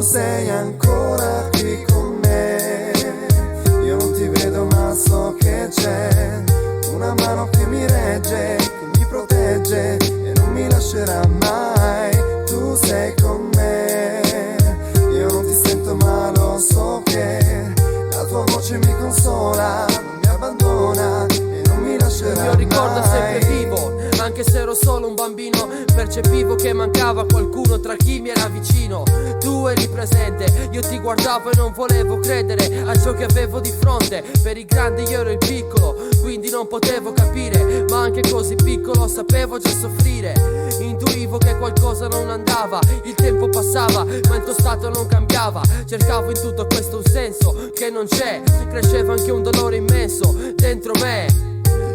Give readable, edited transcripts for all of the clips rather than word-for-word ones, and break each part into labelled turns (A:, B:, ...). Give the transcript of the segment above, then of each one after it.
A: sei ancora qui con me. Io non ti vedo ma so che c'è una mano che mi regge, che mi protegge e non mi lascerà mai. Tu sei con me, io non ti sento ma lo so che la tua voce mi consola, non mi abbandona e non mi lascerà mai.
B: Il mio ricordo è sempre vivo, anche se ero solo un bambino. Percepivo che mancava qualcuno tra chi mi era vicino. Tu eri presente, io ti guardavo e non volevo credere a ciò che avevo di fronte. Per i grandi io ero il piccolo, quindi non potevo capire, ma anche così piccolo sapevo già soffrire. Intuivo che qualcosa non andava, il tempo passava ma il tuo stato non cambiava. Cercavo in tutto questo un senso che non c'è, cresceva anche un dolore immenso dentro me.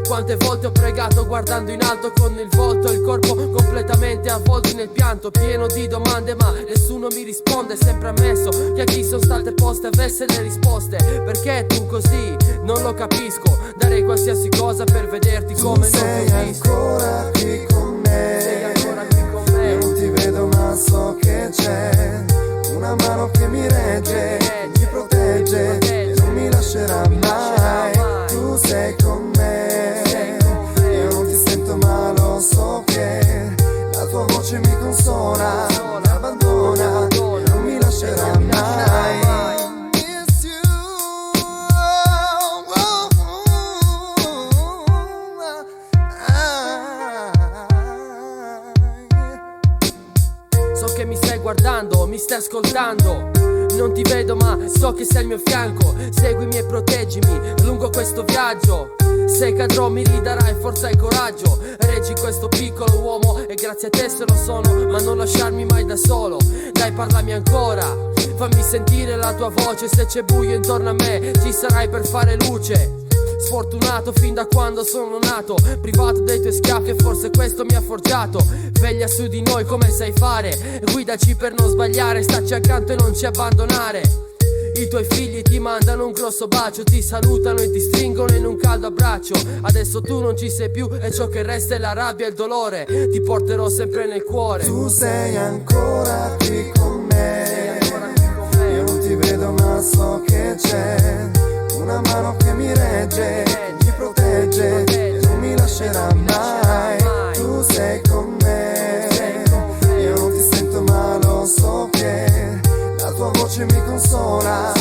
B: Quante volte ho pregato guardando in alto con il volto e il corpo completamente avvolto nel pianto, pieno di domande ma nessuno mi risponde. Sempre ammesso che a chi sono state poste avesse le risposte. Perché tu così? Non lo capisco. Darei qualsiasi cosa per vederti come non ti ho visto.
A: Sei ancora qui con me.
B: Sei ancora qui con me.
A: Io non ti vedo ma so che c'è una mano che mi regge, mi protegge e non mi lascerà mai. Tu sei con me, io non ti sento ma lo so che la tua voce mi consola, non mi abbandona e non mi lascerà mai. Miss you, oh,
B: So che mi stai guardando, mi stai ascoltando. Non ti vedo ma so che sei al mio fianco. Seguimi e proteggimi lungo questo viaggio. Se cadrò mi ridarai forza e coraggio. Reggi questo piccolo uomo e grazie a te se lo sono. Ma non lasciarmi mai da solo. Dai, parlami ancora, fammi sentire la tua voce. Se c'è buio intorno a me ci sarai per fare luce. Sfortunato fin da quando sono nato, privato dei tuoi schiaffi e forse questo mi ha forgiato. Veglia su di noi come sai fare, guidaci per non sbagliare, staci accanto e non ci abbandonare. I tuoi figli ti mandano un grosso bacio, ti salutano e ti stringono in un caldo abbraccio. Adesso tu non ci sei più e ciò che resta è la rabbia e il dolore. Ti porterò sempre nel cuore.
A: Tu sei ancora qui con me. Io non ti vedo ma so che c'è una mano che mi regge, mi protegge e non mi lascerà mai. Tu sei con me, io non ti sento ma lo so che la tua voce mi consola.